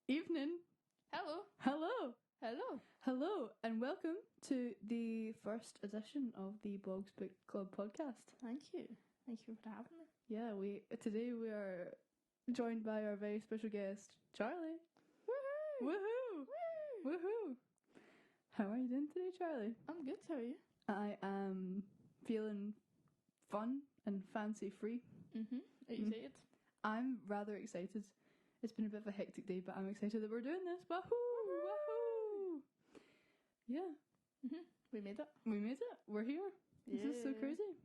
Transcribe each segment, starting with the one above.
Evening. Hello. Hello. Hello. Hello, and welcome to the first edition of the Blogs Book Club podcast. Thank you. Thank you for having me. Yeah, today we are joined by our very special guest, Charly. Woohoo! Woohoo! Woo! Woohoo! How are you doing today, Charly? I'm good, how are you? I am feeling fun and fancy free. Are you excited? I'm rather excited. It's been a bit of a hectic day, but I'm excited that we're doing this. Wahoo! Wahoo! Yeah. We made it. We made it. We're here. This is so Yeah. crazy.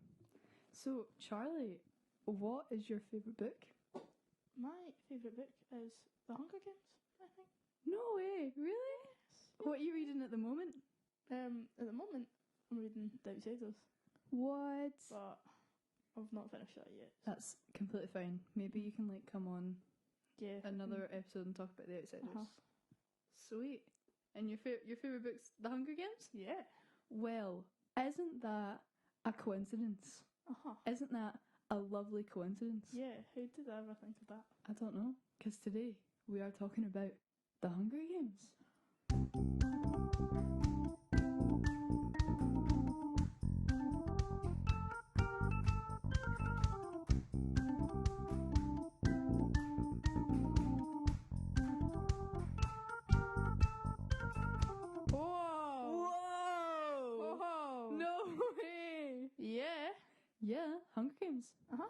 So, Charly, what is your favourite book? My favourite book is The Hunger Games, I think. No way. Really? Yes. What are you reading at the moment? At the moment, I'm reading The Outsiders, What? but I've not finished that yet. That's completely fine. Maybe you can come on Yeah. another episode and talk about The Outsiders. Uh-huh. Sweet. And your favourite book's The Hunger Games? Yeah. Well, isn't that a coincidence? Uh-huh. Isn't that a lovely coincidence? Yeah, who did I ever think of that? I don't know. Because today we are talking about The Hunger Games. Whoa! Whoa! Whoa! No way! Yeah. Yeah, Hunger Games. Uh-huh.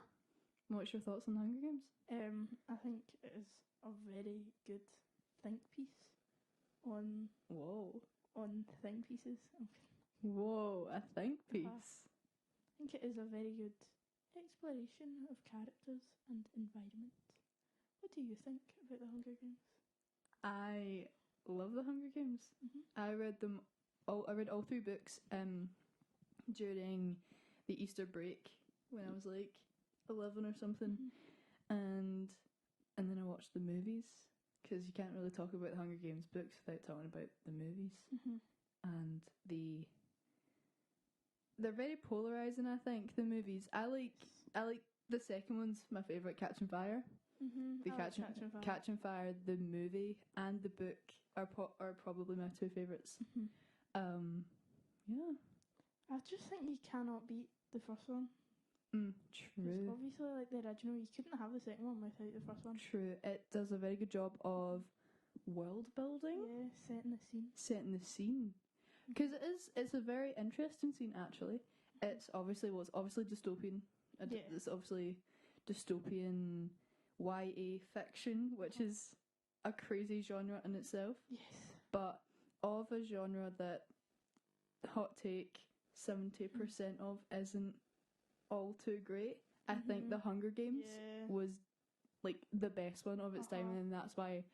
What's your thoughts on the Hunger Games? I think it is a very good think piece on Whoa. think pieces. Whoa, a think piece. I think it is a very good exploration of characters and environment. What do you think about the Hunger Games? I love the Hunger Games. I read all three books during the Easter break when I was 11 or something, and then I watched the movies because you can't really talk about the Hunger Games books without talking about the movies, and they're very polarizing. I think the movies. I like the second one's my favorite, Catching Fire. The Catching Fire, the movie and the book are probably my two favorites. Yeah. I just think you cannot beat the first one. True. It's obviously the original. You couldn't have the second one without the first one. True. It does a very good job of world building. Yeah, setting the scene. Because it's a very interesting scene actually. It's obviously dystopian. It's obviously dystopian YA fiction, which is a crazy genre in itself. Yes. But of a genre that, hot take, 70% of isn't all too great. I think The Hunger Games was the best one of its time, and that's why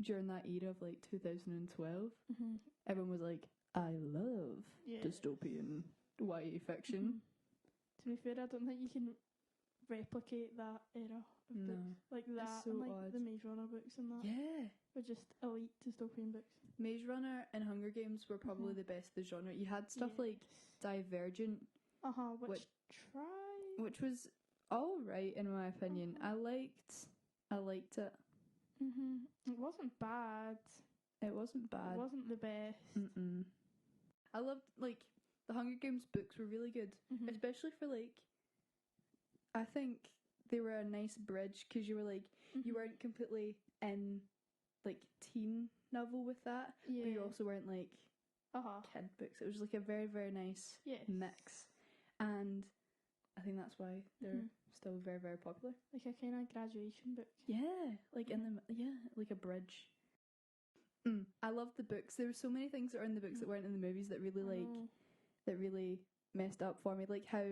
during that era of 2012 everyone was like, I love dystopian YA fiction. To be fair, I don't think you can replicate that era of books like that, so and odd. the Maze Runner books and that. Yeah. Were just elite dystopian books. Maze Runner and Hunger Games were probably the best of the genre. You had stuff like Divergent, which was alright in my opinion. I liked it. It wasn't bad. It wasn't bad. It wasn't the best. I loved the Hunger Games books were really good, especially for I think they were a nice bridge because you were you weren't completely in teen novel with that, but you also weren't kid books. It was just a very, very nice mix, and I think that's why they're still very, very popular. Like a kind of graduation book. Yeah, like a bridge. I love the books. There were so many things that are in the books that weren't in the movies that really messed up for me. Like how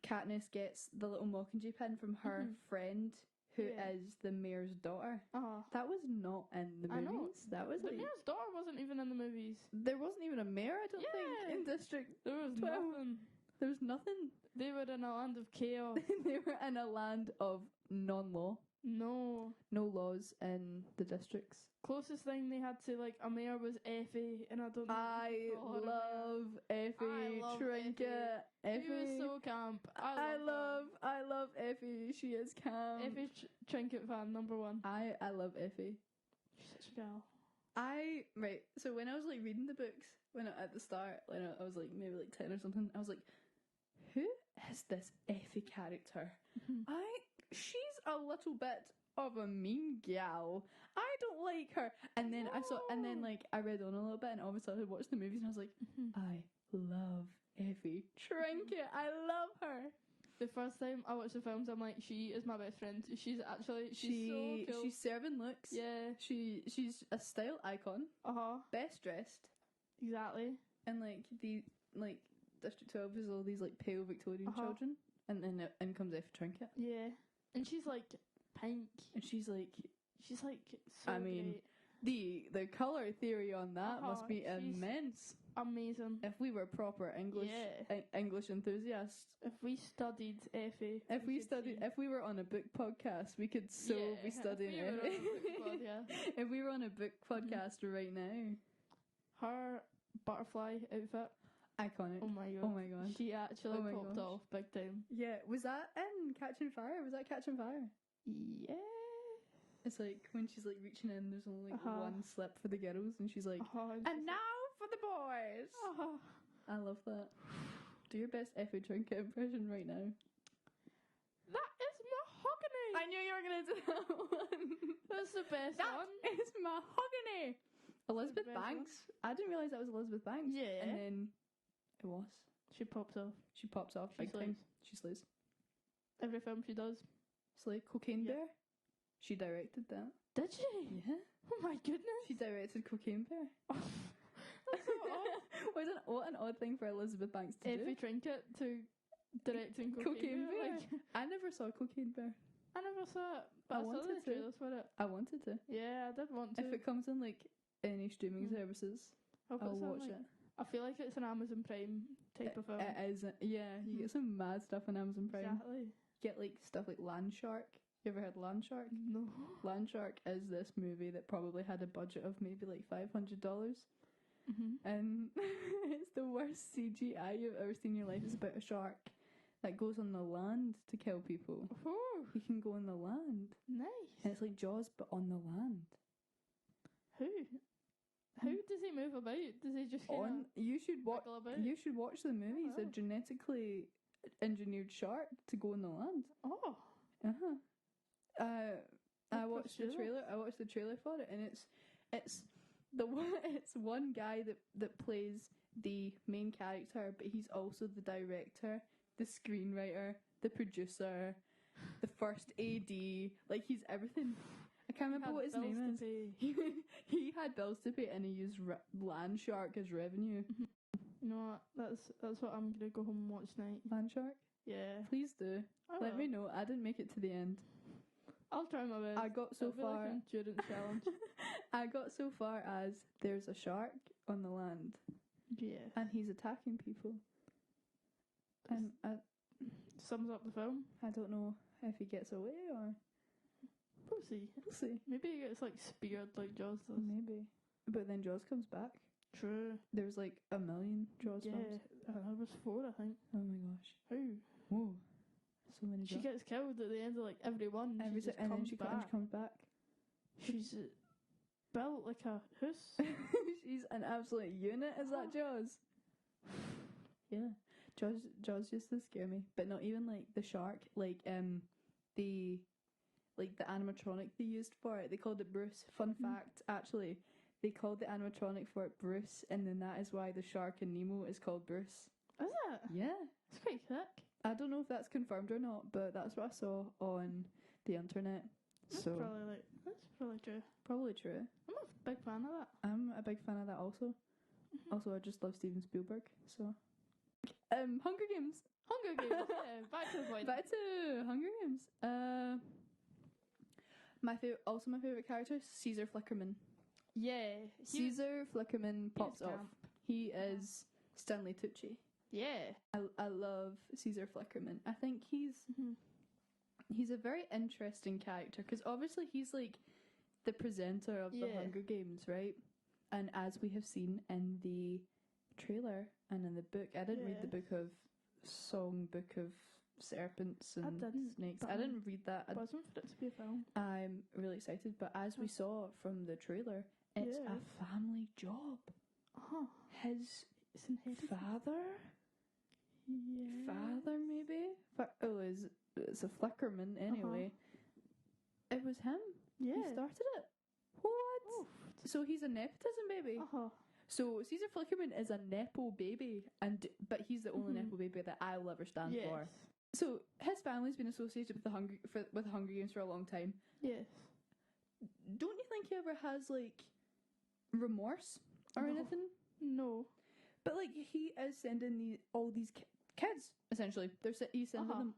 Katniss gets the little Mockingjay pin from her friend who is the mayor's daughter. That was not in the movies. That was the mayor's daughter wasn't even in the movies. There wasn't even a mayor, I don't think, in District There was 12. nothing. There was nothing. They were in a land of chaos. They were in a land of non-law. No. No laws in the districts. Closest thing they had to, like, a mayor was Effie, and I don't know. I love Effie I love Trinket. She was so camp. I love Effie. She is camp. Effie Trinket fan, number one. I love Effie. She's such a girl. Right, so when I was like reading the books, at the start, when I was like maybe like 10 or something, I was like, who is this Effie character? She's a little bit of a mean gal. I don't like her. And then I read on a little bit, and all of a sudden I watched the movies, and I was like, I love Effie Trinket. I love her. The first time I watched the films, I'm like, she is my best friend. She's so cool. She's serving looks. Yeah. She's a style icon. Best dressed. Exactly. And like District 12 is all these like pale Victorian children, and then in comes Effie Trinket. Yeah. And she's like pink. And she's like so I mean, great. the colour theory on that must be immense. Amazing. If we were proper English English enthusiasts. If we studied Effie. If we were on a book podcast, we could be studying Effie. If we were on a book podcast right now. Her butterfly outfit. Iconic. Oh my god. She actually popped off big time. Yeah. Was that in Catching Fire? Was that Catching Fire? Yeah. It's like when she's like reaching in, there's only like one slip for the girls, and she's like, and now for the boys. I love that. Do your best Effie Trinket impression right now. That is mahogany. I knew you were gonna do that one. That's the best one. That is mahogany. Elizabeth Banks. I didn't realise that was Elizabeth Banks. Yeah. And then it was. She pops off. She pops off big time. She slays. Every film she does. Slay. Cocaine Bear. She directed that. Did she? Yeah. Oh my goodness. She directed Cocaine Bear. That's so odd. What an odd thing for Elizabeth Banks to do. Effie Trinket to directing Cocaine Bear. Like, I never saw Cocaine Bear. I never saw it, but I saw the trailers for it. I wanted to. Yeah, I did want to. If it comes in like any streaming services, I'll watch it. I feel like it's an Amazon Prime type of film. It is. Yeah, you get some mad stuff on Amazon Prime. Exactly. You get like stuff like Land Shark. You ever heard Land Shark? No. Land Shark is this movie that probably had a budget of maybe like $500. And it's the worst CGI you've ever seen in your life. It's about a shark that goes on the land to kill people. He can go on the land. Nice. And it's like Jaws, but on the land. How does he move about? Does he just You should watch the movies. Oh. A genetically engineered shark to go on the land. Oh. I watched the trailer. I watched the trailer for it, and it's one guy that plays the main character, but he's also the director, the screenwriter, the producer, the first AD. Like, he's everything. I can't remember what his name is. He had bills to pay, and he used Land Shark as revenue. You know what? That's what I'm gonna go home and watch tonight. Land Shark? Yeah. Please do. Let me know. I didn't make it to the end. I'll try my best. I got so far. Like an endurance challenge. I got so far as there's a shark on the land. Yeah. And he's attacking people. And sums up the film. I don't know if he gets away or. We'll see. Maybe he gets like speared like Jaws does. Maybe. But then Jaws comes back. True. There's like 1 million Jaws films. There was 4, I think. Oh my gosh. How? Whoa. So many Jaws. She gets killed at the end of like every one. And then she comes back. She's built like a house. She's an absolute unit. Is that Jaws? Yeah. Jaws just to scare me. But not even like the shark. Like the animatronic they used for it. They called it Bruce. Fun fact, actually. They called the animatronic for it Bruce, and then that is why the shark in Nemo is called Bruce. Is it? Yeah. It's quite sick. I don't know if that's confirmed or not, but that's what I saw on the internet. That's probably true. Probably true. I'm a big fan of that. I'm a big fan of that also. Also, I just love Steven Spielberg, so. Hunger Games. Yeah, back to the point. Back to Hunger Games. My favorite character is Caesar Flickerman. Yeah. Caesar Flickerman pops off. He is Stanley Tucci. Yeah. I love Caesar Flickerman. I think he's he's a very interesting character because obviously he's like the presenter of the Yeah. Hunger Games, right? And as we have seen in the trailer and in the book, I didn't read the book of Book of Serpents and Snakes. I didn't read that. It wasn't for it to be a film. I'm really excited, but as we saw from the trailer, it's a family job. His It's inherited. father maybe? It's a Flickerman anyway. It was him. Yeah. He started it. What? Oh. So he's a nepotism baby. So Caesar Flickerman is a nepo baby, but he's the only nepo baby that I'll ever stand for. So his family's been associated with the Hunger Games for a long time. Yes. Don't you think he ever has like remorse or anything? No. But like he is sending all these kids essentially. He's sending them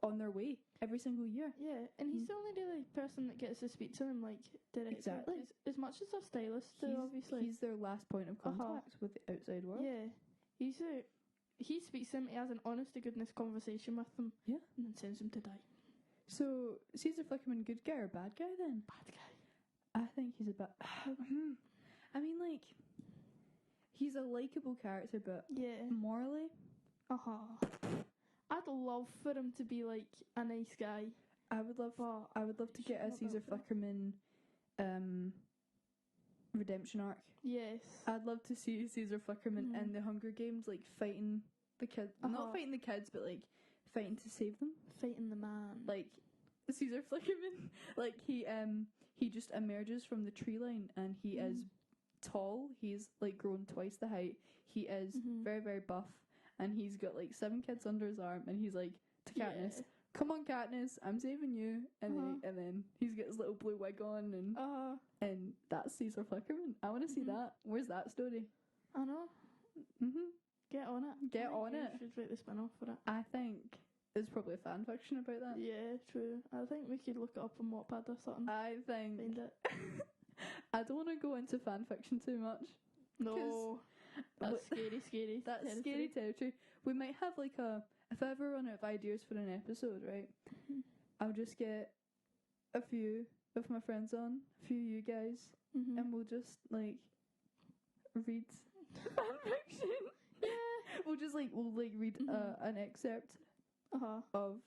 on their way every single year. Yeah, and he's the only really person that gets to speak to them like directly. Exactly. As much as their stylist, obviously. He's their last point of contact with the outside world. Yeah, he speaks to them. He has an honest to goodness conversation with them. Yeah, and then sends them to die. So Caesar Flickerman, good guy or bad guy then? Bad guy. I think he's a bad. I mean, like, he's a likable character, but morally, I'd love for him to be like a nice guy. I would love to get a Caesar Flickerman redemption arc. Yes. I'd love to see Caesar Flickerman in the Hunger Games, like fighting the kids. Not fighting the kids, but like fighting to save them. Fighting the man. Like Caesar Flickerman. Like he just emerges from the tree line and he is tall. He's like grown twice the height. He is very, very buff. And he's got like 7 kids under his arm, and he's like to Katniss, "Come on, Katniss, I'm saving you." And then he's got his little blue wig on, and that's Caesar Flickerman. I want to see that. Where's that story? I know. Get on it. Get on it. Should write the spin off for it. I think there's probably a fan fiction about that. Yeah, true. I think we could look it up on Wattpad or something. I think. Find it. I don't want to go into fan fiction too much. No. That's scary. That's territory. Scary territory. We might have like if I ever run out of ideas for an episode, right? I'll just get a few of my friends on, a few of you guys, and we'll just like read fan fiction. Yeah. We'll read an excerpt of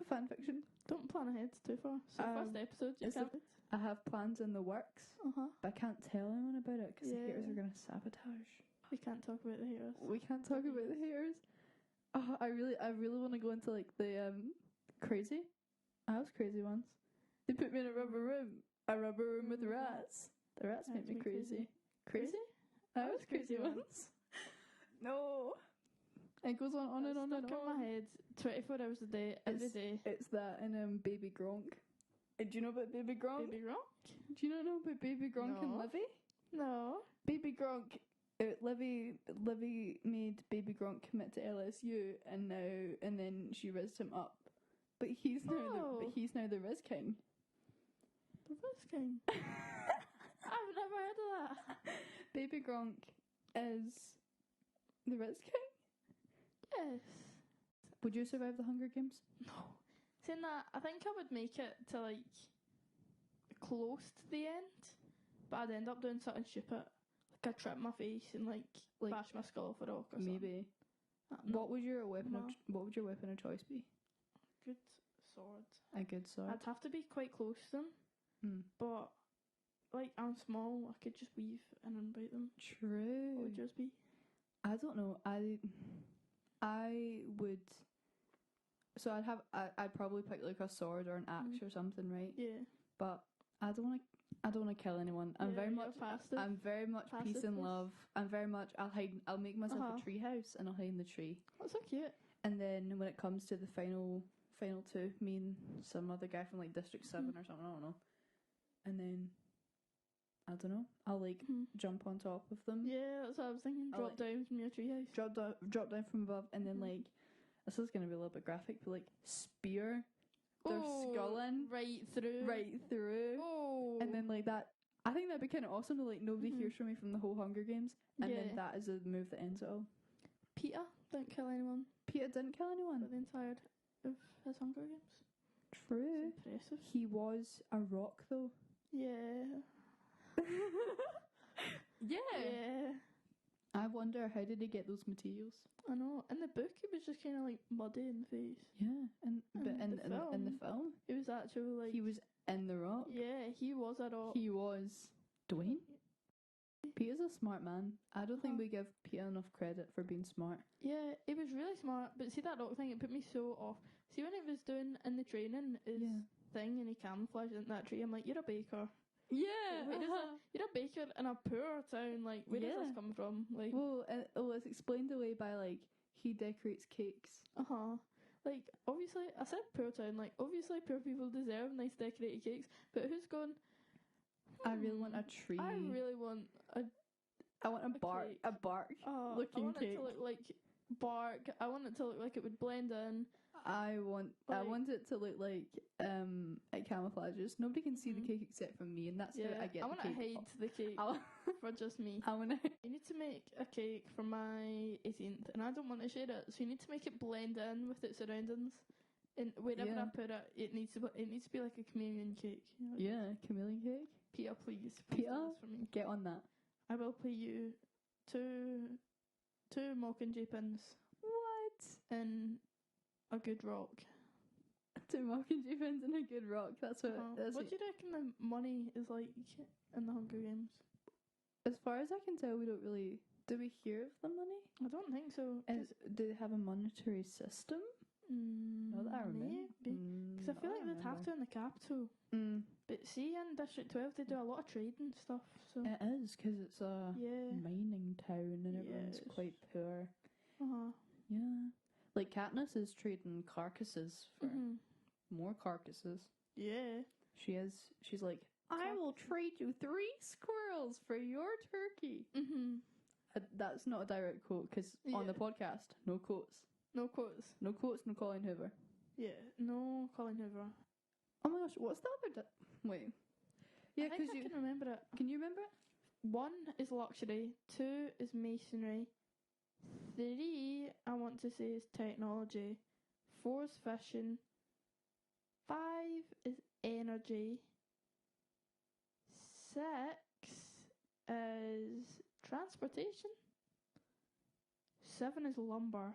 fan fiction. Don't plan ahead too far. So first episode, you can't. I have plans in the works, but I can't tell anyone about it because the haters are going to sabotage. We can't talk about the haters. We can't talk about the haters. I really want to go into like the crazy. I was crazy once. They put me in a rubber room with rats. The rats made me crazy. Crazy? I was crazy once. No. It goes on and on and Stuck on. in my head 24 hours a day, every day. It's that and Baby Gronk. Do you know about Baby Gronk? Baby Gronk? Do you not know about Baby Gronk and Livy? No. Baby Gronk, Livy made Baby Gronk commit to LSU, and then she rizzed him up. But he's now the Riz King. The Riz King. I've never heard of that. Baby Gronk is the Riz King. Yes. Would you survive the Hunger Games? No. Saying that, I think I would make it to like close to the end, but I'd end up doing something stupid, like I trip my face and like bash my skull off a rock or something. Maybe. What would your weapon? What would your weapon of choice be? Good sword. A good sword. I'd have to be quite close to them, but like I'm small, I could just weave in and bite them. True. What would yours be? I don't know. I would. So I'd probably pick like a sword or an axe or something, right? Yeah. But I don't want to kill anyone. I'm very much peace and love. I'll make myself a tree house and I'll hide in the tree. That's so cute. And then when it comes to the final 2, me and some other guy from like District 7 or something, I don't know. And then I don't know. I'll like jump on top of them. Yeah, that's what I was thinking. Drop down from your treehouse. Drop down from above, and then like this is gonna be a little bit graphic, but like spear their skull in right through. Oh. And then like that. I think that'd be kind of awesome. To like nobody hears from me from the whole Hunger Games, and then that is a move that ends it all. Peter didn't kill anyone. Peter didn't kill anyone. For the entirety of his Hunger Games. True. It's impressive. He was a rock, though. Yeah. Yeah. I wonder, how did he get those materials? I know. In the book, it was just kind of like muddy in the face. Yeah, but And in the the film, It was actually like he was in the rock. Yeah, he was a rock. He was Dwayne. Peter's a smart man. I don't think Uh-huh. we give Peter enough credit for being smart. Yeah, he was really smart. But see that rock thing, it put me so off. See when it was doing in the training his thing and he camouflaged in that tree, I'm like, you're a baker. Yeah. Like, you're a baker in a poor town. Like, where does this come from? Like, well, it's explained away by like he decorates cakes. Like, obviously, I said poor town. Like, obviously, poor people deserve nice decorated cakes. But who's going? I really want a tree. I really want I want a bark cake. looking I want cake. it to look like bark. I want it to look like it would blend in. I want it to look like it camouflages. Nobody can see the cake except for me, and that's how I get I want to hide the cake for just me. I want to. You need to make a cake for my 18th, and I don't want to share it, so you need to make it blend in with its surroundings. And wherever I put it, it needs to be like a chameleon cake. You know? Yeah, chameleon cake. Peter, please Peter, do this for me. Get on that. I will pay you two Mockingjay pins. What? In a good rock. 2 Mockingjay pins and a good rock. That's what. What do you reckon the money is like in the Hunger Games? As far as I can tell, we don't really. Do we hear of the money? I don't think so. Do they have a monetary system? Not that I remember. Because I feel like they'd have to in the capital. But see, in District 12, they do a lot of trading stuff. So it is, because it's a mining town and everyone's quite poor. Yeah. Like, Katniss is trading carcasses for more carcasses. Yeah. She's like, I will trade you 3 squirrels for your turkey. That's not a direct quote, because on the podcast, no quotes. No quotes. No quotes, no Colin Hoover. Yeah, no Colin Hoover. Oh my gosh, what's that about? Wait. Yeah, because I can remember it. Can you remember it? 1 is luxury, 2 is masonry, 3 I want to say is technology, 4 is fishing, 5 is energy, 6 is transportation, 7 is lumber,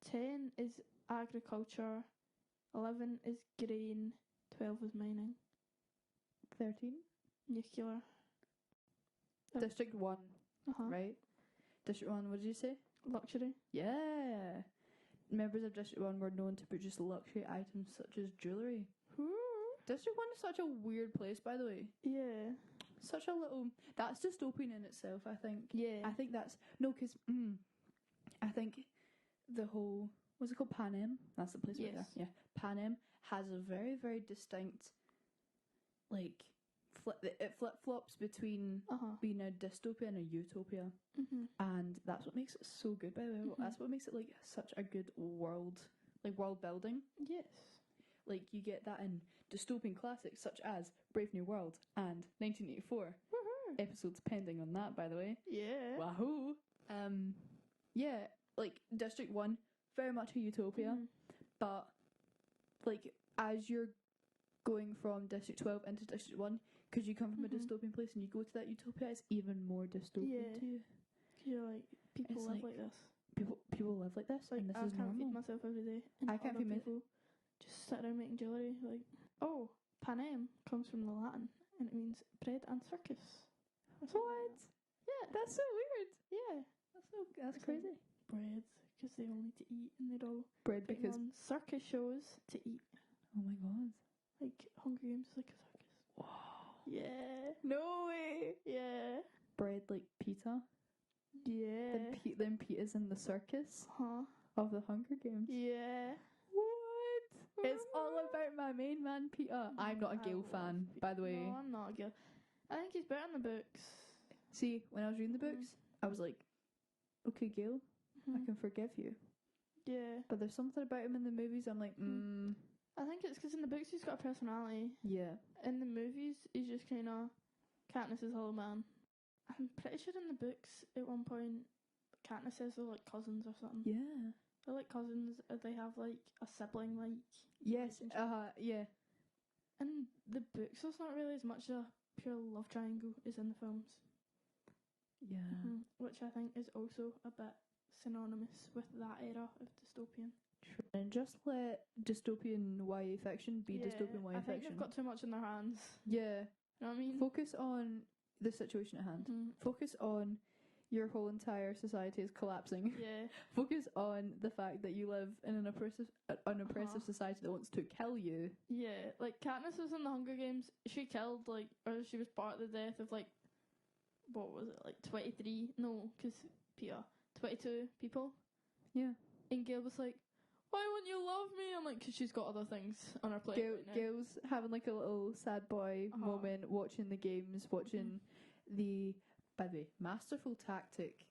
10 is agriculture, 11 is grain, 12 is mining. 13? Nuclear. District 1, right? District 1, what did you say? Luxury. Yeah. Members of District 1 were known to produce luxury items such as jewellery. District 1 is such a weird place, by the way. Yeah. Such a little... That's dystopian in itself, I think. Yeah. I think that's... No, because... I think the whole... What's it called? Panem? That's the place right there. Yeah. Panem has a very, very distinct... Like... It flip-flops between being a dystopia and a utopia. And that's what makes it so good, by the way. That's what makes it, like, such a good world... Like, world building. Yes. Like, you get that in dystopian classics such as Brave New World and 1984. Episodes pending on that, by the way. Yeah. Wahoo! Yeah, like, District 1, very much a utopia. But, like, as you're going from District 12 into District 1, because you come from a dystopian place and you go to that utopia, it's even more dystopian to you. Because you're like, people live like this. People live like this, like, and this I is normal. can't feed myself every day. And I can't feed people just sit around making jewellery. Like, oh, panem comes from the Latin, and it means bread and circus. What? Yeah, that's so weird. Yeah, that's crazy. Bread, because they all need to eat, and they're all bread because on circus shows to eat. Oh my god! Like Hunger Games is like a circus. Wow. Yeah. No way. Yeah. Bread like pita. Yeah. Then Peter's in the circus of the Hunger Games. Yeah. What? It's all about my main man, Peter. I'm not a Gale fan, by the way. No, I'm not a Gale. I think he's better in the books. See, when I was reading the books, I was like, okay, Gale, I can forgive you. Yeah. But there's something about him in the movies, I'm like, I think it's because in the books he's got a personality. Yeah. In the movies, he's just kind of Katniss's hollow man. I'm pretty sure in the books, at one point, Katniss says they're like cousins or something. Yeah. They're like cousins. They have like a sibling like. Yes. relationship. Yeah. In the books, there's not really as much a pure love triangle as in the films. Yeah. Which I think is also a bit synonymous with that era of dystopian. And just let dystopian YA fiction be dystopian YA I think fiction. they've got too much in their hands. Yeah. You know what I mean? Focus on the situation at hand. Focus on your whole entire society is collapsing. Yeah. Focus on the fact that you live in an oppressive society that wants to kill you. Yeah, like Katniss was in the Hunger Games. She killed or she was part of the death of what was it, 23? No, because Peter, 22 people. Yeah. And Gail was like, "Why wouldn't you love me?" I'm like, "Because she's got other things on her plate." Gail's having a little sad boy moment, watching the games, watching the, by the way, masterful tactic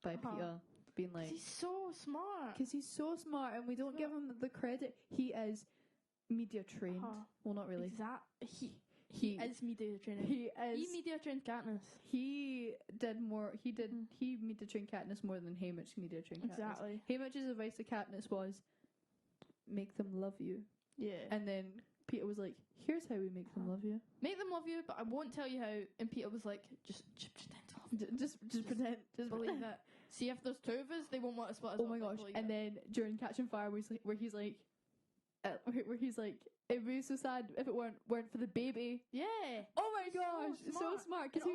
by Peter, being like, he's so smart. Because he's so smart, and we don't give him the credit. He is media trained. Well, not really. Exactly. He is media trained. He media trained Katniss. He media trained Katniss more than Haymitch media trained Katniss. Exactly. Haymitch's advice to Katniss was, make them love you. Yeah. And then Peter was like, here's how we make them love you. Make them love you, but I won't tell you how. And Peter was like, just pretend to love you. Just pretend. Just believe it. See, if there's two of us, they won't want to split us up. up. Oh my gosh. And then during Catching Fire, where he's like, it would be so sad if it weren't for the baby. Yeah. Oh my gosh, so smart. Because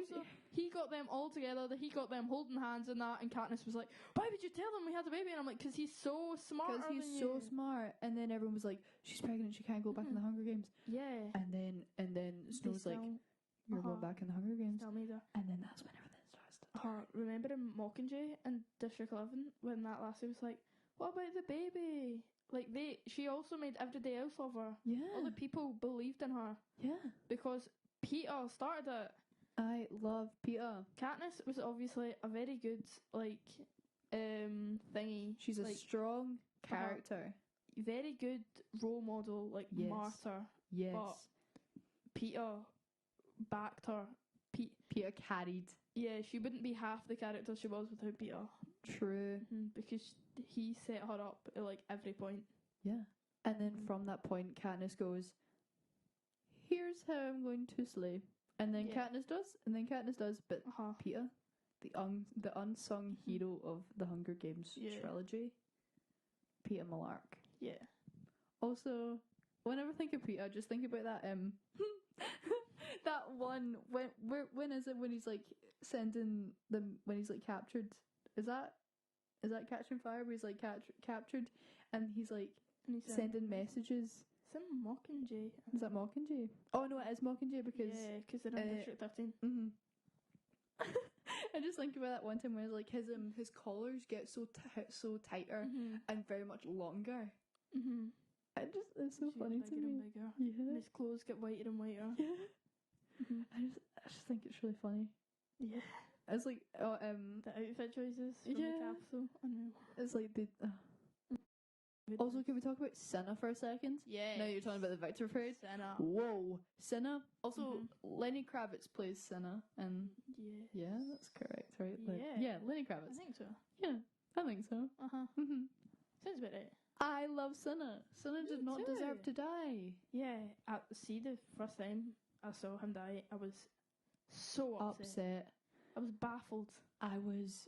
he got them all together. He got them holding hands and that. And Katniss was like, "Why would you tell them we had a baby?" And I'm like, "Because he's so smart." Because he's so smart. And then everyone was like, "She's pregnant. She can't go back in the Hunger Games." Yeah. And then Snow's like, "You're going back in the Hunger Games." Tell me that. And then that's when everything starts to turn. Remember in Mockingjay and District 11 when that lassie was like, "What about the baby?" Like she also made everybody else love her. Yeah. Other people believed in her. Yeah. Because Peter started it. I love Peter. Katniss was obviously a very good thingy. She's a strong character. Very good role model, martyr. Yes. But Peter backed her. Peter carried. Yeah, she wouldn't be half the character she was without Peter. True. Because he set her up at every point. Yeah. And then from that point, Katniss goes, here's how I'm going to slay. And then Katniss does, but Peter, the unsung hero of the Hunger Games trilogy, Peter Malark. Yeah. Also, whenever I think of Peter, just think about that that one when is it when he's sending them when he's captured? Is that Catching Fire where he's captured and he's sending messages? It's in Mockingjay. Is that Mockingjay? Oh no, it is Mockingjay because they're in District 13. I just think about that one time where his collars get so tighter and very much longer. It's so funny to me. Yeah. And his clothes get whiter and whiter. Yeah. I just think it's really funny. Yeah. It's the outfit choices from the capsule. I know. It's Also, can we talk about Cinna for a second? Yeah. Now you're talking about the Victor Parade. Cinna. Whoa, Cinna. Also, Lenny Kravitz plays Cinna, and yeah, that's correct, right? Yeah, Lenny Kravitz. I think so. Yeah, I think so. Sounds about right. I love Cinna. Cinna did not deserve to die. Yeah, see, the first time I saw him die, I was so upset. I was baffled. I was,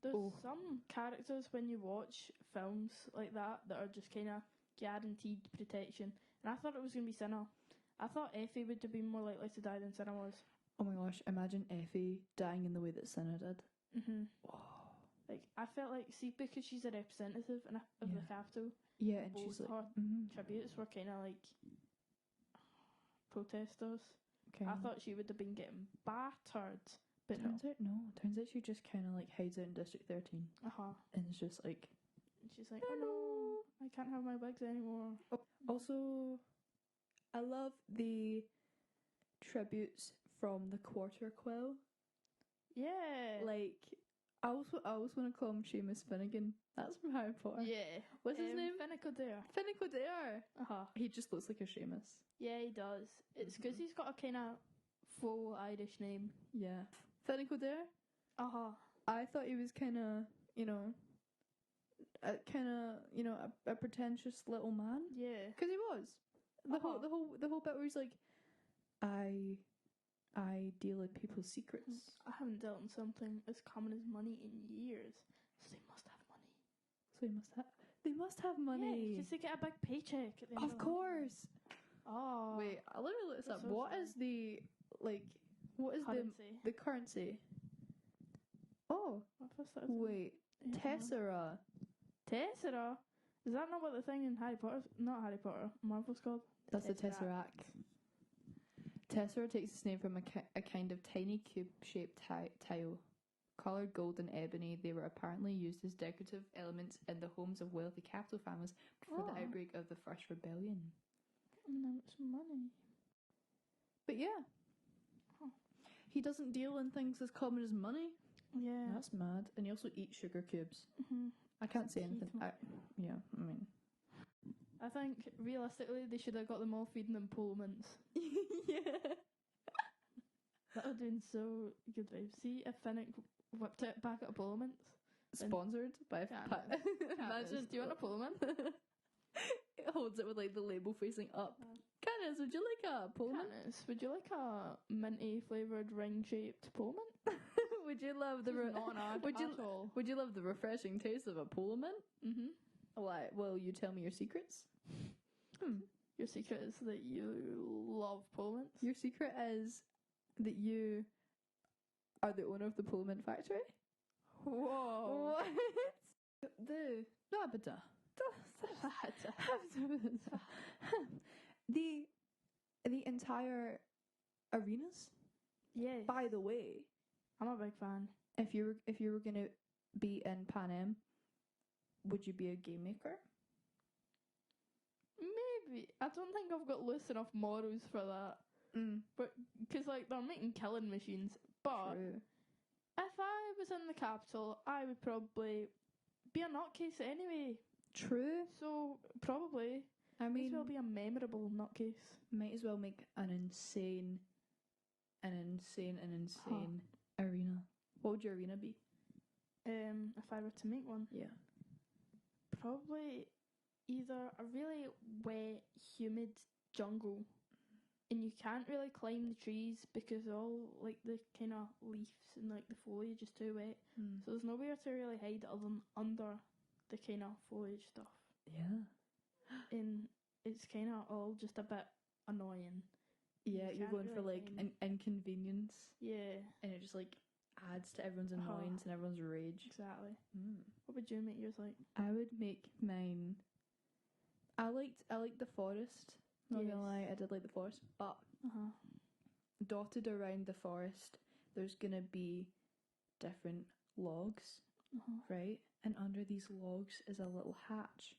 There's some characters when you watch films like that are just kind of guaranteed protection. And I thought it was going to be Cinna. I thought Effie would have been more likely to die than Cinna was. Oh my gosh, imagine Effie dying in the way that Cinna did. Whoa. I felt because she's a representative of the capital. Yeah, and she's her tributes were kind of protesters. Okay. I thought she would have been getting battered. But turns out she just kind of hides out in District 13. And it's just she's like, oh no, I can't have my wigs anymore. Also, I love the tributes from the Quarter Quill. Yeah. I also want to call him Seamus Finnegan. That's from Harry Potter. Yeah. What's his name? Finnick Dare. Finnick Dare. He just looks like a Seamus. Yeah, he does. It's because he's got a kind of full Irish name. Yeah. Finnick Dare? I thought he was kind of, a kind of, you know, a pretentious little man. Yeah. Because he was. The whole bit where he's like, I deal in people's secrets. I haven't dealt in something as common as money in years, so they must have money. So they must have money. Yeah, because they get a big paycheck at the end Of course. Oh. Wait, I literally looked this up. so What funny. is the, like, what is Currency. the currency? Oh, What was that? wait. Yeah. Tessera. Tessera? Is that not what the thing in Harry Potter? Not Harry Potter. Marvel's called? That's the Tesseract. Tessera takes its name from a kind of tiny cube-shaped tile. Coloured gold and ebony, they were apparently used as decorative elements in the homes of wealthy capital families before the outbreak of the First Rebellion. And now it's money. But yeah. Huh. He doesn't deal in things as common as money. Yeah. That's mad. And he also eats sugar cubes. Mm-hmm. I can't say anything. I mean... I think, realistically, they should have got them all feeding them polo mints. Yeah. That would have been so good vibes. See if Finnick whipped it back at a polo mints. Sponsored by... Imagine, do you want a polo mint? It holds it with like the label facing up. Candace, would you like a polo mint? Candace, would you like a minty flavoured ring-shaped polo mint? Would you love the... not an ad at all. Would you love the refreshing taste of a polo mint? Mm-hmm. Why? Will you tell me your secrets? Your secret is that you love polo mints? Your secret is that you are the owner of the polo mint factory? Whoa. What? The... Nabada. The entire arenas. Yes. By the way, I'm a big fan. if you were gonna be in Pan Am, would you be a game maker? Maybe. I don't think I've got loose enough morals for that. But because like they're making killing machines. But True. if I was in the capital, I would probably be a nutcase anyway. True. So probably. I Might mean, as well be a memorable nutcase. might as well make an insane arena. What would your arena be? If I were to make one, Yeah. probably either a really wet, humid jungle, and you can't really climb the trees because all like the kind of leaves and like the foliage is too wet. So there's nowhere to really hide other than under the kind of foliage stuff. Yeah. And it's kind of all just a bit annoying. Yeah, You you're can't going for really like find- an inconvenience, Yeah, and it just like adds to everyone's annoyance and everyone's rage. exactly. What would you make yours like? I would make mine. I liked the forest. Not Yes. gonna lie, I did like the forest, but dotted around the forest, there's gonna be different logs, right? And under these logs is a little hatch,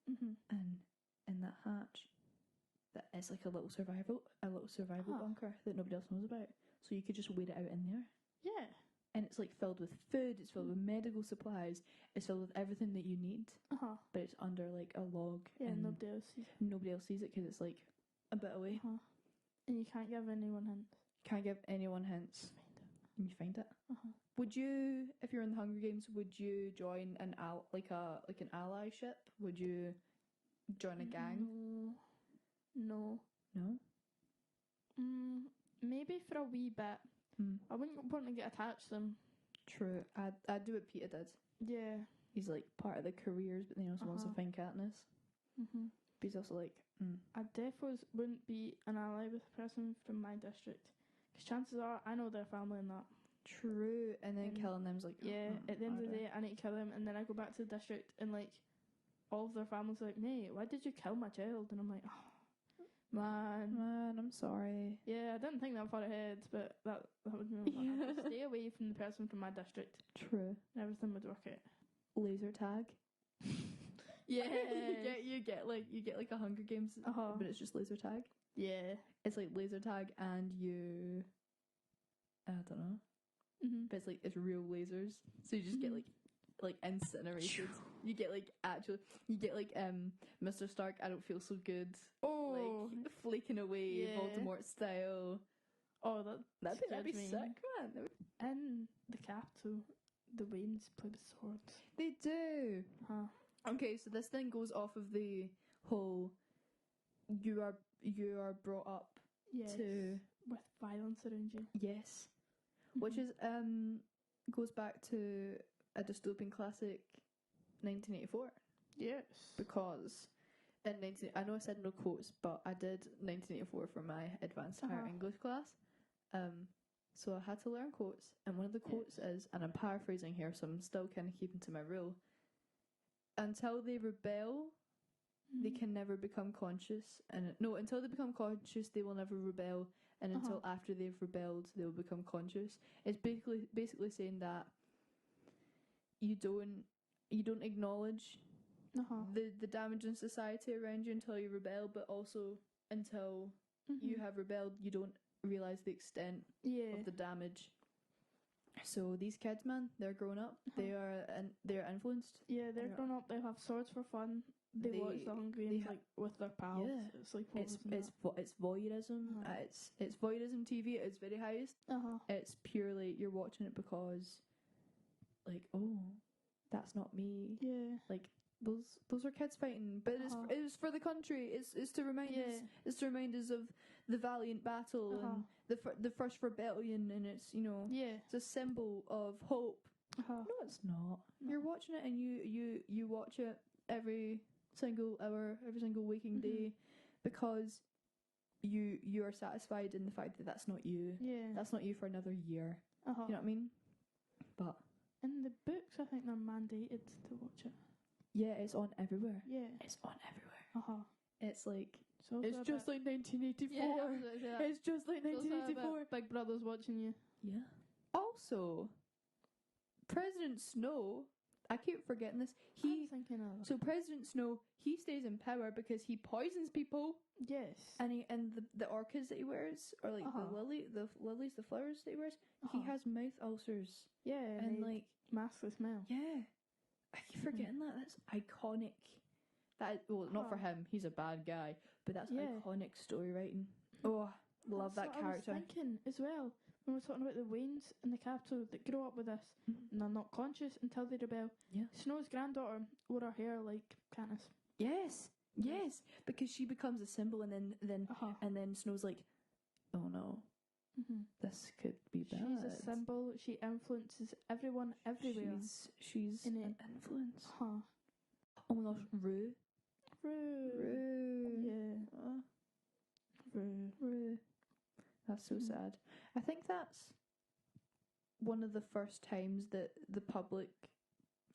and in that hatch, that is like a little survival bunker that nobody else knows about. So you could just wait it out in there. Yeah. And it's like filled with food, it's filled with medical supplies, it's filled with everything that you need, but it's under like a log. Yeah, and nobody else sees it. nobody else sees it because it's like a bit away. And you can't give anyone hints. Can't give anyone hints. And you find it. Would you, if you're in the Hunger Games, would you join an an allyship? Would you join a gang? No. No. Maybe for a wee bit. I wouldn't want to get attached to them. True. I'd do what Peter did. Yeah. He's like part of the careers, but then he also wants to find Katniss. But he's also like, I definitely wouldn't be an ally with a person from my district. Because chances are I know their family and that. True. And then killing them's like, yeah, at the end of the day, I need to kill them, and then I go back to the district, and like, all of their families are like, mate, why did you kill my child? And I'm like, oh, man, I'm sorry. Yeah, I didn't think that far ahead, but that would mean I have to stay away from the person from my district. True. And everything would work out. Laser tag. Yeah. you get like a Hunger Games, but it's just laser tag. Yeah. It's like laser tag, and you, I don't know, but it's real lasers. So you just get like incinerated. You get like Mr. Stark, I don't feel so good. Oh, like flaking away, Voldemort style. Oh, that'd be sick, man. In the capital, the Waynes play with swords. They do. Okay, so this thing goes off of the whole you are brought up Yes. to With violence around you. yes, which is goes back to a dystopian classic, 1984, Yes. because I know I said no quotes, but I did 1984 for my advanced higher English class. So I had to learn quotes, and one of the quotes is, and I'm paraphrasing here, so I'm still kind of keeping to my rule. Until they rebel, they can never become conscious, and no, until they become conscious, they will never rebel, and until after they've rebelled, they will become conscious. It's basically saying that you don't acknowledge the damage in society around you until you rebel, but also until you have rebelled, you don't realise the extent of the damage. So these kids, man, they're grown up. They're influenced. Yeah, they're grown up. They have swords for fun. They watch the Hunger Games like with their pals. Yeah. It's voyeurism. It's voyeurism TV at its very highest. It's purely you're watching it because, like, oh, that's not me. Yeah. Like those are kids fighting, but it's for the country. It's to remind us. It's to remind us of the valiant battle and the first rebellion, and it's it's a symbol of hope. No, it's not. No. You're watching it, and you watch it every single hour, every single waking day, because you are satisfied in the fact that that's not you. Yeah. That's not you for another year. You know what I mean? But in the books, I think they're mandated to watch it. Yeah, it's on everywhere. Yeah. It's on everywhere. It's like so it's just like 1984. Yeah, it's just like 1984. Big Brother's watching you. Yeah. Also, President Snow, I keep forgetting this. So President Snow, he stays in power because he poisons people. Yes. And the orchids that he wears, or like the lilies, the flowers that he wears, he has mouth ulcers. Yeah. And like mask the smell. Yeah. I keep forgetting that. That's iconic. Not for him. He's a bad guy. But that's iconic story writing. Oh, love that character. I was thinking as well, when we're talking about the Waynes in the capital that grow up with us, and they're not conscious until they rebel. Yeah. Snow's granddaughter wore her hair like Katniss. Yes. Because she becomes a symbol, and then Snow's like, oh no. This could be bad. She's a symbol. She influences everyone everywhere. She's an influence. Oh my gosh, Rue. Yeah. Rue. That's so sad. I think that's one of the first times that the public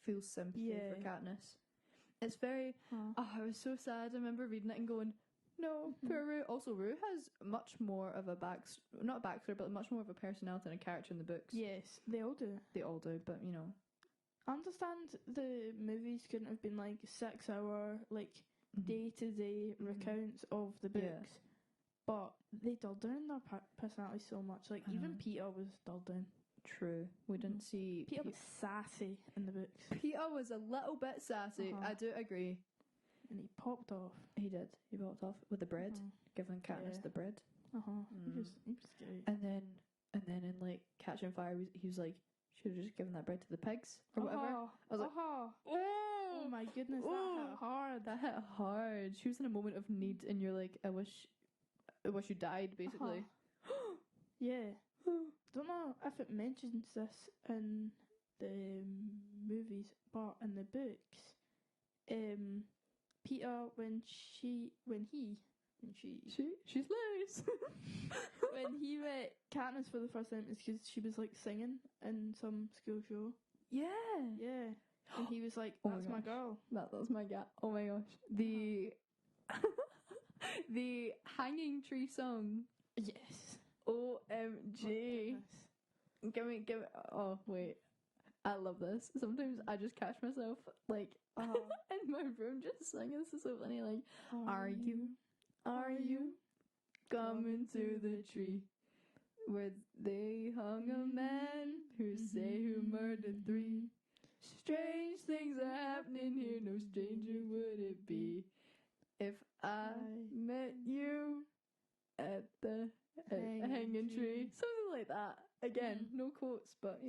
feels sympathy for Katniss. It's very. I was so sad. I remember reading it and going, no, poor Rue. Also, Rue has much more of a not a backstory, but much more of a personality and a character in the books. Yes, they all do. But I understand the movies couldn't have been like 6 hour, like day-to-day recounts of the books, but they dulled down their personality so much. Like, even Peter was dulled down. True. We didn't see... Peter was sassy in the books. Peter was a little bit sassy. I do agree. And he popped off. He did. He popped off with the bread, giving Katniss the bread. He was great. And then in like Catching Fire, he was like, should have just given that bread to the pigs or whatever. I was like, oh my goodness, that hit hard. That hit hard. She was in a moment of need, and you're like, I wish you died, basically. Yeah. Don't know if it mentions this in the movies, but in the books, Peter, she's loose. When he met Katniss for the first time, it's because she was like singing in some school show. Yeah. And he was like, "That's my girl. That's my gal." Oh my gosh, the the Hanging Tree song. Yes. OMG. Give me. Oh wait. I love this. Sometimes I just catch myself like in my room just singing. This is so funny. Like, are you coming to the tree where they hung a man who murdered 3? Strange things are happening here. No stranger would it be if I met you at the hanging tree. Something like that. Again, no quotes, but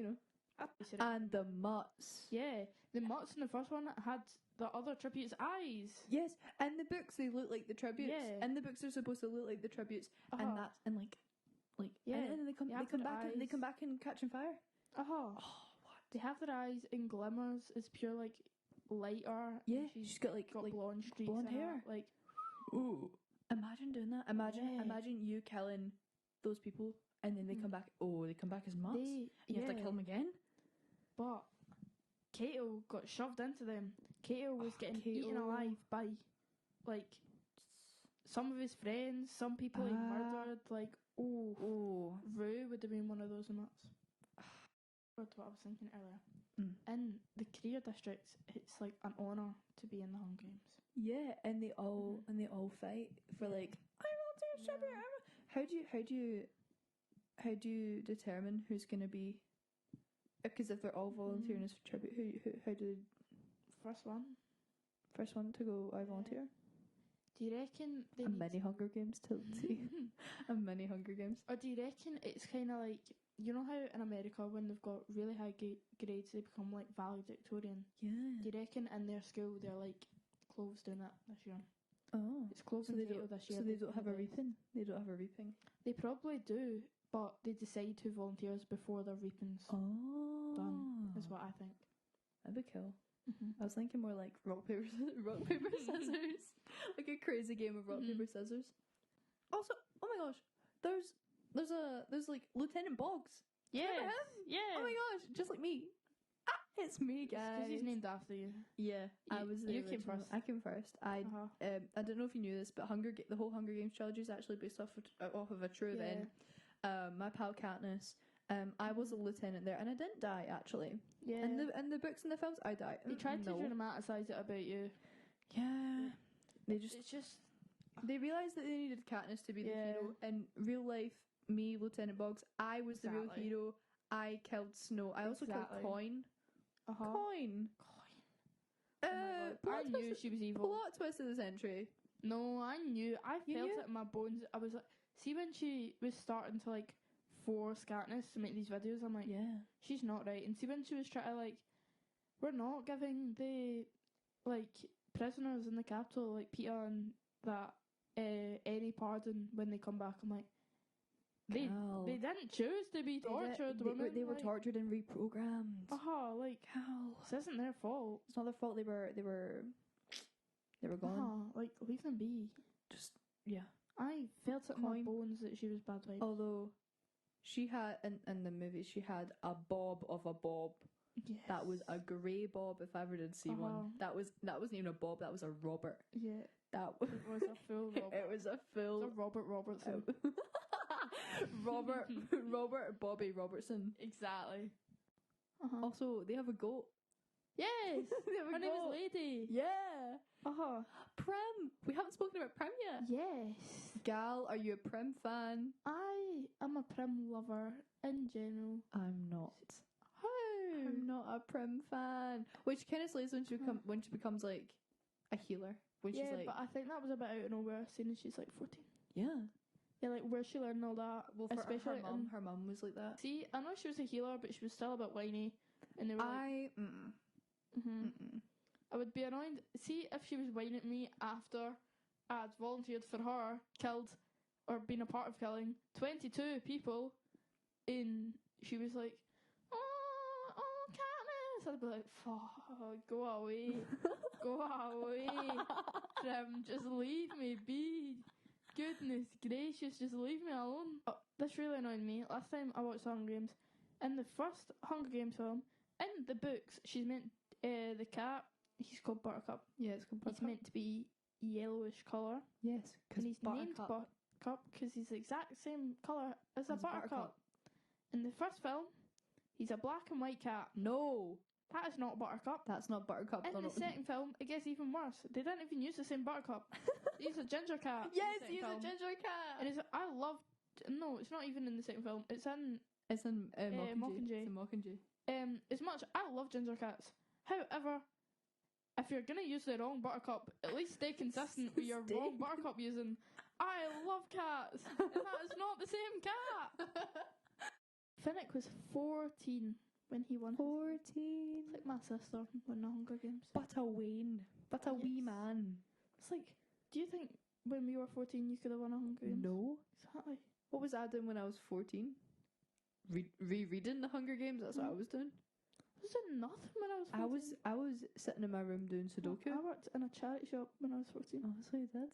And the mutts. Yeah, the mutts in the first one had the other tribute's eyes. Yes, and the books they look like the tributes. Yeah. And the books are supposed to look like the tributes, and that's and like Yeah, and then they come have back their and they eyes. come back and catching fire. Oh, What? they have their eyes in glimmers. It's pure like lighter. Yeah, and she's got like blonde streaks. blonde in hair. it, like, ooh. Imagine doing that. Yeah. Imagine you killing those people, and then they come back. Oh, they come back as mutts. You have to kill them again. But Kato got shoved into them. Kato was getting eaten alive by, like, some of his friends, some people he murdered. Like, Rue would have been one of those nuts. That's what I was thinking earlier. In the career districts, it's like an honour to be in the Hunger Games. Yeah, and they all fight for like I want to tribute. How do you determine who's gonna be? Because if they're all volunteering as tribute, how do first one to go? I volunteer. Do you reckon they mini Hunger Games to see? A mini Hunger Games. Or do you reckon it's kind of like, you know how in America when they've got really high grades they become like valedictorian? Yeah. Do you reckon in their school they're like Clove's doing that this year? Oh. It's Clove's so and they Kato don't, this year. so they don't have a reaping? They don't have a reaping? They probably do, but they decide who volunteers before their reaping's done, is what I think. That'd be cool. I was thinking more like rock, paper, scissors. Like a crazy game of rock, paper, scissors. Also, oh my gosh, there's like Lieutenant Boggs. Yeah. Remember him? Yeah. Oh my gosh, just like me. It's me, guys. Because he's named after you. Yeah, I was the You came original. first. I came first. I don't know if you knew this, but the whole Hunger Games trilogy is actually based off of a true event. My pal Katniss. I was a lieutenant there, and I didn't die actually. Yeah. In the books and the films, I died. They tried to dramatise it about you. Yeah. It's just they realised that they needed Katniss to be the hero. In real life, me, Lieutenant Boggs, I was the real hero. I killed Snow. I also killed Coin. Coin. I knew she was evil. Plot twist of the century. No, I knew. I felt it in my bones. I was like, see when she was starting to like force Katniss to make these videos, I'm like, she's not right. And see when she was trying to like, we're not giving the like prisoners in the capital like Peter and that any pardon when they come back. I'm like, they didn't choose to be tortured. They were tortured and reprogrammed. Like how? This isn't their fault. It's not their fault. They were gone. Like leave them be. Just I felt it in my bones that she was bad vibes. Although she had in the movie she had a bob of a bob. Yes. That was a grey bob if I ever did see one. That wasn't even a bob. That was a Robert. Yeah. It was a full Robert. It was a full. It's a Robert Robertson. Robert Bobby Robertson. Exactly. Also, they have a goat. Yes. Her name is Lady. Yeah. Prim. We haven't spoken about Prim yet. Yes. Gal, are you a Prim fan? I am a Prim lover in general. I'm not. How? I'm not a Prim fan. Which kind of slays when she becomes like a healer. When she's like, but I think that was a bit out of nowhere, seeing as she's like 14. Yeah. Yeah, like where's she learning all that? Well, for especially her mum was like that. See, I know she was a healer, but she was still a bit whiny. And they were like, I would be annoyed. See, if she was whining at me after I'd volunteered for her, killed, or been a part of killing 22 people, and she was like, oh, Katniss. I'd be like, fuck, go away. Go away. Prim, just leave me be. Goodness gracious, just leave me alone. Oh, this really annoyed me. Last time I watched Hunger Games, in the first Hunger Games film, in the books, she's meant, the cat, he's called Buttercup. Yeah, it's called Buttercup. He's meant to be yellowish colour. Yes, and he's named Buttercup because he's the exact same colour as a Buttercup. In the first film, he's a black and white cat. No! That is not Buttercup. That's not Buttercup. In the second film, it gets even worse. They didn't even use the same Buttercup. He's a ginger cat. Yes, he's a ginger cat. And no, it's not even in the second film. It's in Mockingjay. It's in Mockingjay. As much I love ginger cats. However, if you're gonna use the wrong Buttercup, at least stay consistent with your wrong Buttercup using. I love cats, and that is not the same cat. Finnick was 14 when he won. 14. It's like my sister won the Hunger Games. But a Wayne. But a wee Yes. man. It's like, do you think when we were 14 you could have won a Hunger Games? No. Exactly. What was I doing when I was 14? Rereading the Hunger Games. That's what I was doing. I was doing nothing when I was 14. I was sitting in my room doing Sudoku. I worked in a charity shop when I was 14. Oh, so you did.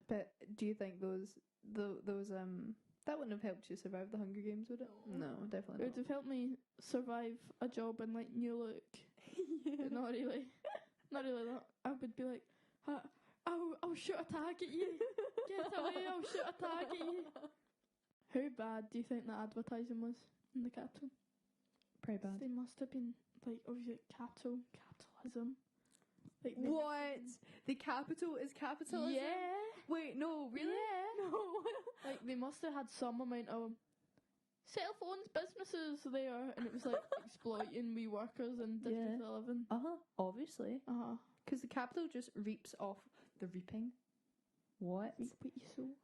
But do you think those that wouldn't have helped you survive the Hunger Games, would it? No, It definitely would have helped me survive a job in like New Look. not. But not really. Not really that. I would be like, I'll shoot a tag at you. Get away, I'll shoot a tag at you. How bad do you think the advertising was in the Capitol? Pretty bad. They must have been, like, obviously capitalism. Like What? The capital is capitalism? Yeah. Wait, no, really? Yeah. No. Like, they must have had some amount of cell phones businesses there, and it was like exploiting wee workers in District 11. Obviously. Because the capital just reaps off the reaping. What? Reap what you sow.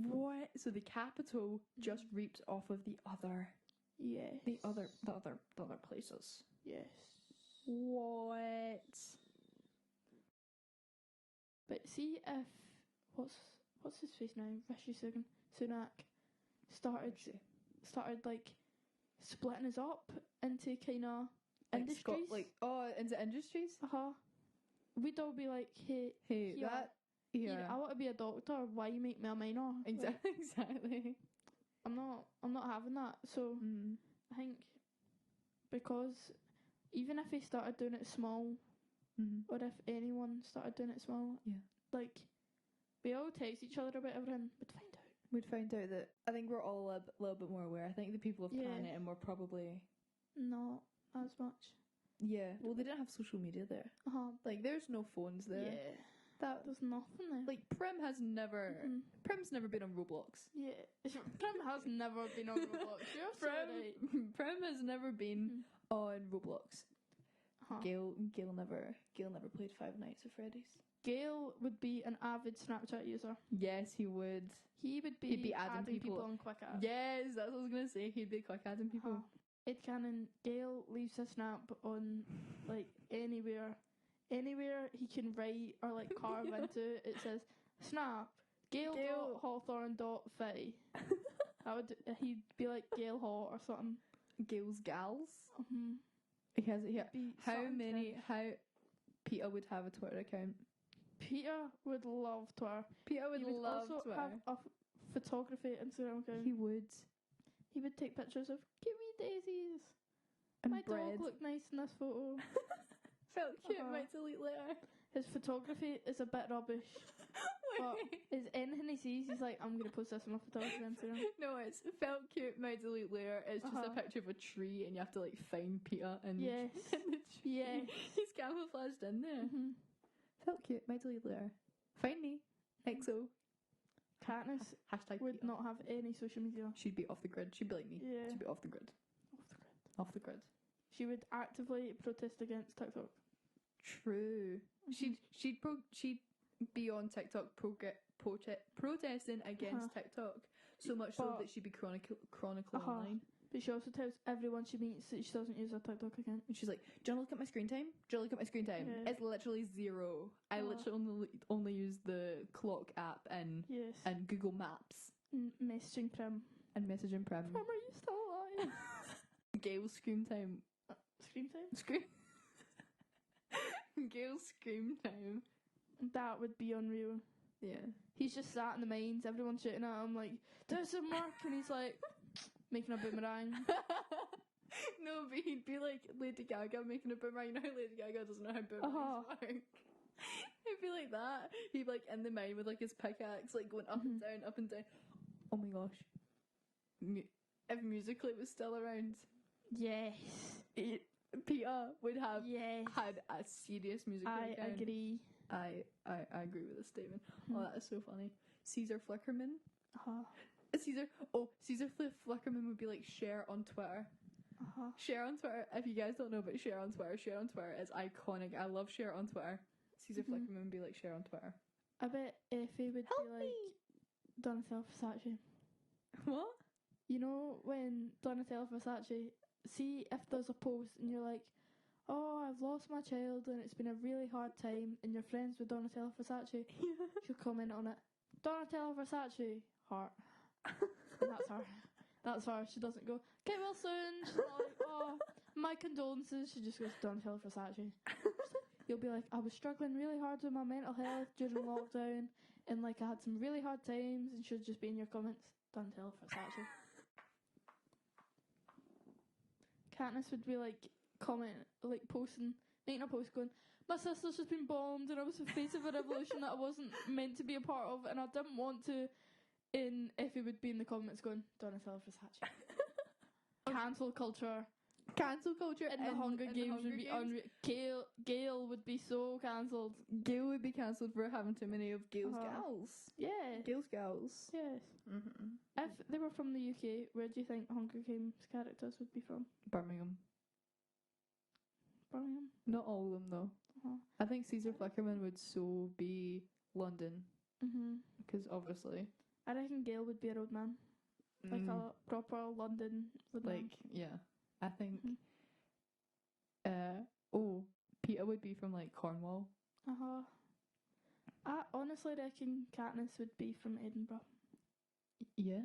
What? So the capital just reaps off of the other Yes. the other places. Yes. What? But see if what's his face now? Rishi Sunak started like splitting us up into kind of industries. Into industries? We'd all be like, hey, I want to be a doctor. Why you make me a minor? Exactly. Like, Exactly. I'm not having that. So I think because even if he started doing it small, or if anyone started doing it small, like we all text each other about everything, We'd find out that I think we're all a little bit more aware. I think the people of planet and we're probably not as much. Yeah. Well, they didn't have social media there. Like there's no phones there. Yeah. There's nothing there. Like Prim's never been on Roblox. Yeah. Prim has never been on Roblox. You're so right. Prim has never been on Roblox. Gail never played Five Nights at Freddy's. Gail would be an avid Snapchat user. Yes, he would. He'd be adding people on quick ads. Yes, that's what I was gonna say. He'd be quick adding people. Ed Cannon, Gail leaves a snap on like anywhere he can write or like carve into. It says snap Gail.Hawthorne.Fitty. He'd be like Gail Haw or something. Gail's gals. He has it here. How Peter would have a Twitter account. Peter would love Twitter. Peter would love also Twitter. Have a photography Instagram account. He would. He would take pictures of cute wee daisies. And My bread. dog looked nice in this photo. Felt cute, might delete later. His photography is a bit rubbish. But is anything he sees, he's like, I'm going to post this on my photography Instagram. No, it's felt cute, might delete later. It's just a picture of a tree and you have to like find Peter and yes. in the tree. Yes. He's camouflaged in there. Felt cute, might delete later. Find me. EXO. Katniss Hashtag would Peter. not have any social media. She'd be off the grid. She'd be like me. Yeah. She'd be off the grid. Off the grid. She would actively protest against TikTok. True. She'd be on TikTok protesting against TikTok so much so that she'd be chronically online. But she also tells everyone she meets that she doesn't use her TikTok account. And she's like, do you want to look at my screen time? Yeah. It's literally 0. I literally only use the clock app and Google Maps. Messaging Prim. And messaging Prim. Prim, are you still alive? Gail's scream time. Scream time? Gail's scream time. That would be unreal. Yeah. He's just sat in the mines, everyone's shooting at him like, do some work, and he's like, making a boomerang. No, but he'd be like Lady Gaga making a boomerang. Now Lady Gaga doesn't know how boomerangs work. He'd be like that. He'd be like in the mine with like his pickaxe, like going up and down, up and down. Oh my gosh. If Musical.ly was still around. Yes. Peter would have yes. had a serious Musical.ly account. I agree. I agree with this statement. Oh, that is so funny. Caesar Flickerman. Caesar Flickerman would be like Cher on Twitter. Cher on Twitter. If you guys don't know about Cher on Twitter is iconic. I love Cher on Twitter. Caesar Flickerman would be like Cher on Twitter. I bet Effie would be like Donatella Versace. What? You know when Donatella Versace see if there's a post and you're like, oh, I've lost my child and it's been a really hard time, and you're friends with Donatella Versace, she'll comment on it. Donatella Versace, heart. And that's her. She doesn't go, get well soon. She's not like, oh, my condolences. She just goes, Donatella Versace. You'll be like, I was struggling really hard with my mental health during lockdown, and like I had some really hard times, and she'll just be in your comments, Donatella Versace. Katniss would be like posting, making a post going, my sister's just been bombed and I was the face of a revolution that I wasn't meant to be a part of and I didn't want to. And Effie would be in the comments going, Donatella Versace. Cancel culture. In the Hunger Games would be unreal. Gail would be so cancelled. Gail would be cancelled for having too many of Gail's gals. Yeah. Gail's gals. Yes. Mm-hmm. If they were from the UK, where do you think Hunger Games characters would be from? Birmingham. Not all of them though. I think Caesar Flickerman would so be London. Because obviously. I reckon Gail would be a roadman. Like a proper London roadman. Like, yeah. I think Peter would be from like Cornwall. I honestly reckon Katniss would be from Edinburgh. Yeah.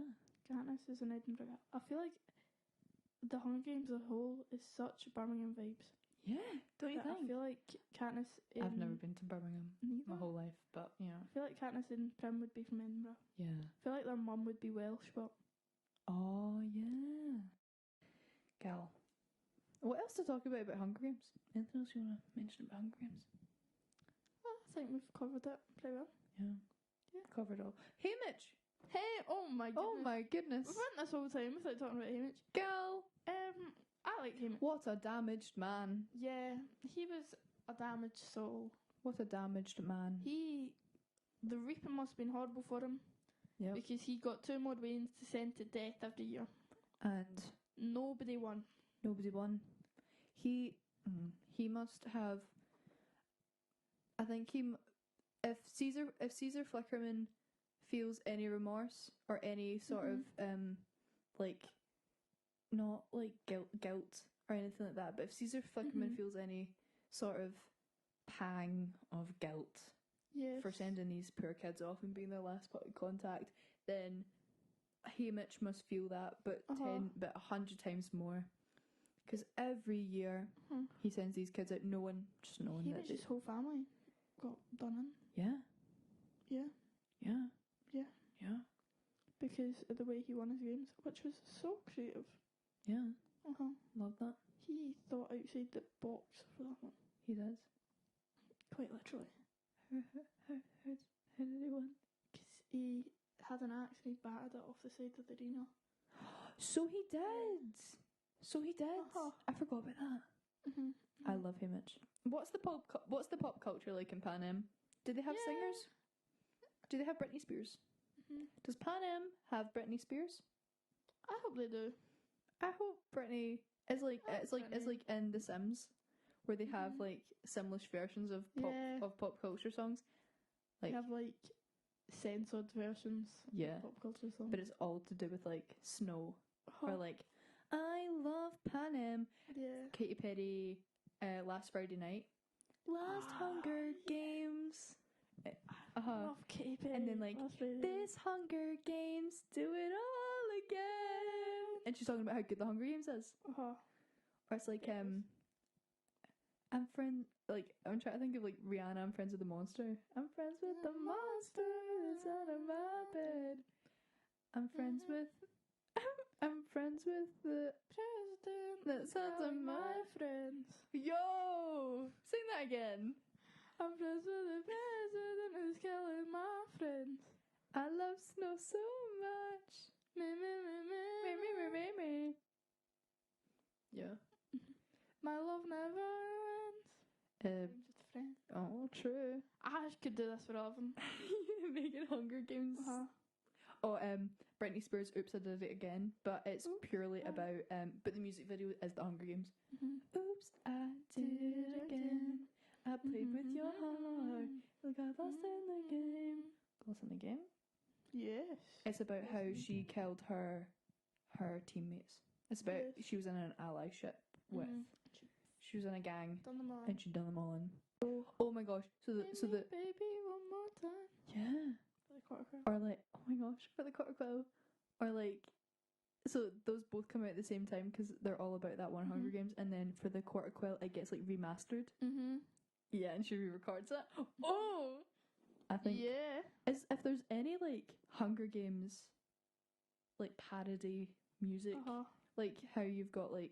Katniss is an Edinburgh girl. I feel like the Hunger Games as a whole is such Birmingham vibes. Yeah, don't you think? I feel like Katniss I've never been to Birmingham my whole life, but yeah. I feel like Katniss and Prim would be from Edinburgh. Yeah. I feel like their mum would be Welsh, but... Oh, yeah. Gal. What else to talk about Hunger Games? Anything else you want to mention about Hunger Games? I think we've covered it pretty well. Yeah. Covered all. Hey, Mitch! Hey, oh my goodness. Oh my goodness. We've went this whole time without talking about Haymitch. Gal! I like Haymitch. What a damaged man. Yeah, he was a damaged soul. What a damaged man. The reaping must have been horrible for him. Yep. Because he got 2 more Waynes to send to death every year. And nobody won. He must have. I think if Caesar Flickerman feels any remorse or any sort of like, not like guilt or anything like that, but if Caesar Flickerman feels any sort of pang of guilt for sending these poor kids off and being their last point of contact, then Haymitch must feel that, but 100 times more. Because every year he sends these kids out knowing that his whole family got done in. Yeah. Because of the way he won his games, which was so creative. Yeah. Love that. He thought outside the box for that one. He does. Quite literally. How did he win? Because he had an axe and he battered it off the side of the arena. So he did. I forgot about that. I love Haymitch. What's the pop culture like in Pan Am? Do they have singers? Do they have Britney Spears? Does Pan Am have Britney Spears? I hope they do. I hope Britney is like it's like in The Sims, where they have like Simlish versions of pop culture songs. Like they have like censored versions of pop culture songs. But it's all to do with like snow or like I love Pan Am. Yeah. Katy Perry, Last Friday Night. Last Hunger Games. I love Katy Perry. And then like this Hunger Games, do it all again. And she's talking about how good the Hunger Games is. Or it's like I'm trying to think of like Rihanna. I'm friends with the monster. I'm friends with the monster that's under my bed. I'm friends with the president that's under my friends. Yo, sing that again. I'm friends with the president who's killing my friends. I love snow so much. Me. Yeah. My love never ends. Just a friend. Oh, true. I could do this for all of them. Making Hunger Games. Oh, Britney Spears, Oops, I Did It Again. But it's purely about, but the music video is the Hunger Games. Oops, I did it again. I played with your heart. Look, I lost in the game. Lost in the game? Yes. It's about how she killed her teammates. It's about Yes. she was in an allyship with. She was in a gang Done them all. and she'd done them all in. Oh my gosh! So the baby one more time. yeah. For the quarter crow. Or like, oh my gosh, for the quarter quell. Or like, so those both come out at the same time because they're all about that one Hunger Games. And then for the quarter quell, it gets like remastered. Yeah, and she re-records it. Oh, I think is if there's any like Hunger Games, like parody music, like how you've got like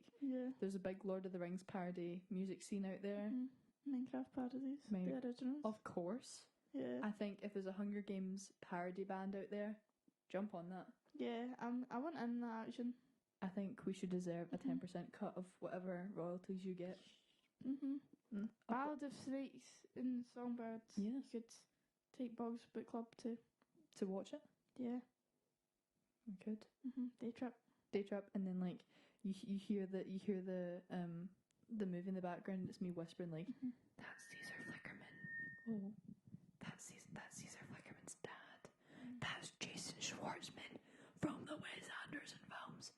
there's a big Lord of the Rings parody music scene out there. Minecraft parodies, the originals. Of course. Yeah. I think if there's a Hunger Games parody band out there, jump on that. Yeah, I want in that action. I think we should deserve a 10% cut of whatever royalties you get. Ballad of Snakes and Songbirds. Yeah. You could take Bog's Book Club to watch it. Yeah. We could. Day trip, and then like you hear the movie in the background. And it's me whispering like, "That's Caesar Flickerman. Oh, that's Caesar Flickerman's dad. That's Jason Schwartzman from the Wes Anderson films."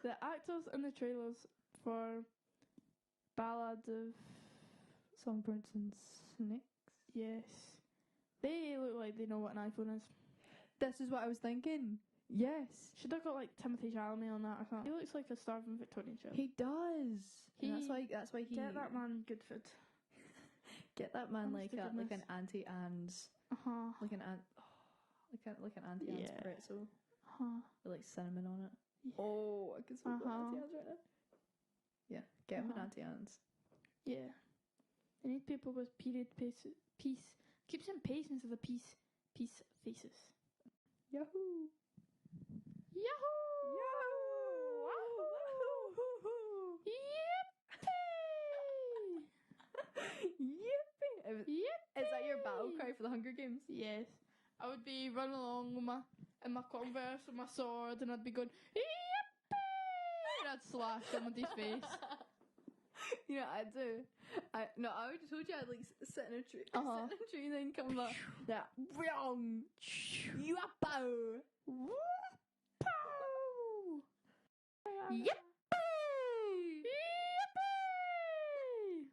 The actors in the trailers for Ballad of Songbirds and Snakes. Yes, they look like they know what an iPhone is. This is what I was thinking. Yes. Should have got like Timothy Chalamet on that or something. He looks like a starving Victorian chef. He does. That's why he get that man good food. Get that man like an Auntie Anne's. Like an aunt. Like an Auntie Anne's pretzel. With like cinnamon on it. Yeah. Oh, I can smell Auntie Anne's right now. Yeah, get him an Auntie Anne's. Yeah. They need people with period peace. Keep saying pace instead of peace faces. Yahoo! Yahoo! Yahoo! Yippee! Yippee! Is that your battle cry for the Hunger Games? Yes. I would be running along with my Converse with my sword, and I'd be going yippee! And I'd slash somebody's face. You know, I do. I would have told you I'd like sit in a tree, sit in a tree, and then come like that. Yippee! Yippee!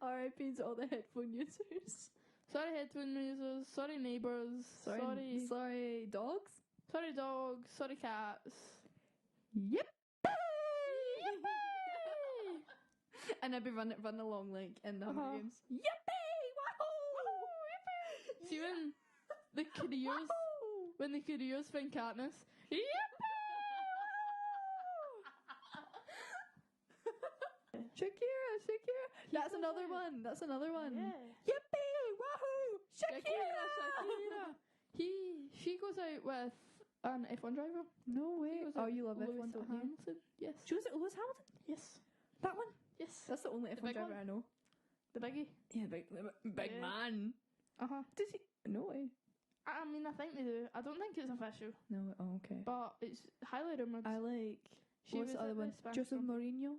R.I.P. to all the headphone users. Sorry, headphone users. Sorry, neighbours. Sorry, dogs. Sorry, dogs. Sorry, cats. Yippee! And I'd be running along like in the Hunger Games. Yippee! Wahoo! Yippee! See when the careers find Katniss. Shakira. That's another one. Yeah. Yippee! Wahoo! Shakira! She goes out with an F1 driver. No way. Oh, you love F1, don't you? Hamilton. Yes. She was at Lewis Hamilton? Yes. That one? Yes. That's the only F1 driver I know. The biggie. Yeah, big man. Does he? No way. I mean, I think they do. I don't think it's official. No. Oh, okay. But it's highly rumoured. I like. What's the other one? Jose Mourinho.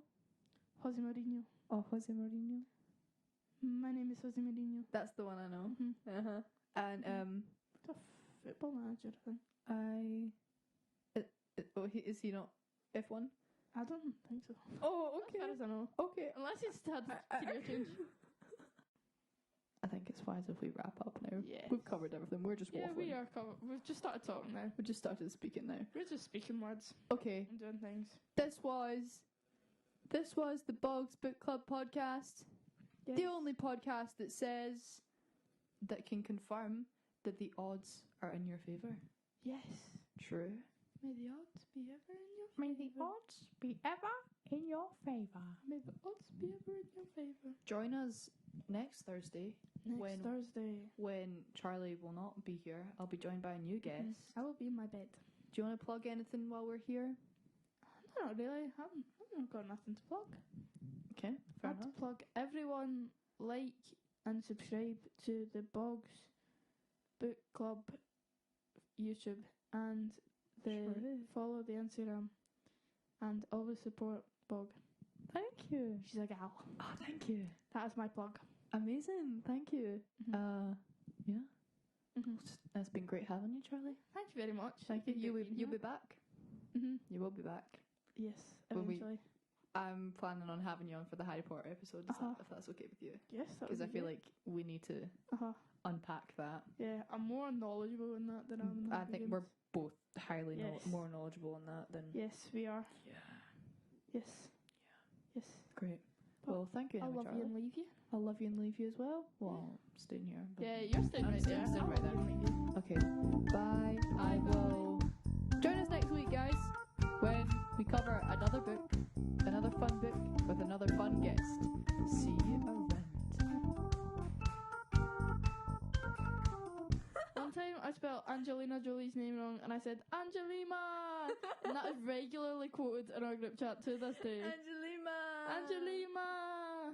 Jose Mourinho. Oh, Jose Mourinho. My name is Jose Mourinho. That's the one I know. And It's a football manager, I think. is he not F1? I don't think so. Oh, okay. As far as I know. Okay. Unless he's had career change. I think it's wise if we wrap up now. Yes. We've covered everything. We're just waffling. Yeah, we are covered. We've just started talking now. We just started speaking now. We're just speaking words. Okay. And doing things. This was the Bog's Book Club podcast. Yes. The only podcast that can confirm that the odds are in your favour. Yes. True. May the odds be ever in your favour. May the odds be ever in your favour. May the odds be ever in your favour. Join us next Thursday. Thursday. When Charlie will not be here. I'll be joined by a new guest. I will be in my bed. Do you want to plug anything while we're here? Not really. I've got nothing to plug. Okay, fair enough. To plug everyone, like and subscribe to the Bog's Book Club YouTube and follow the Instagram and always support Bog. Thank you. She's a gal. Oh, thank you. That is my plug. Amazing. Thank you. Yeah. It's been great having you, Charlie. Thank you very much. Thank you. You'll be back. You will be back. Yes, When we- eventually. I'm planning on having you on for the Harry Potter episode, if that's okay with you. Yes, that Because I would feel be like we need to Uh-huh. unpack that. Yeah, I'm more knowledgeable in that than I am in the I Hunger think Games. we're both highly Yes. more knowledgeable in that than... Yes, we are. Yeah. Yes. Yes. Great. But Well, thank you I'll anyway, love you Charly. and leave you. I'll love you and leave you as well. Well, I'm staying here. But Yeah, you're staying I'm right staying- there. staying I'll right love you and leave you. Okay. Bye. I will... Join us next week, guys, when we cover another book, another fun book, with another fun guest. See you around. One time I spelled Angelina Jolie's name wrong and I said Angelima, and that is regularly quoted in our group chat to this day. Angelina! Angelima!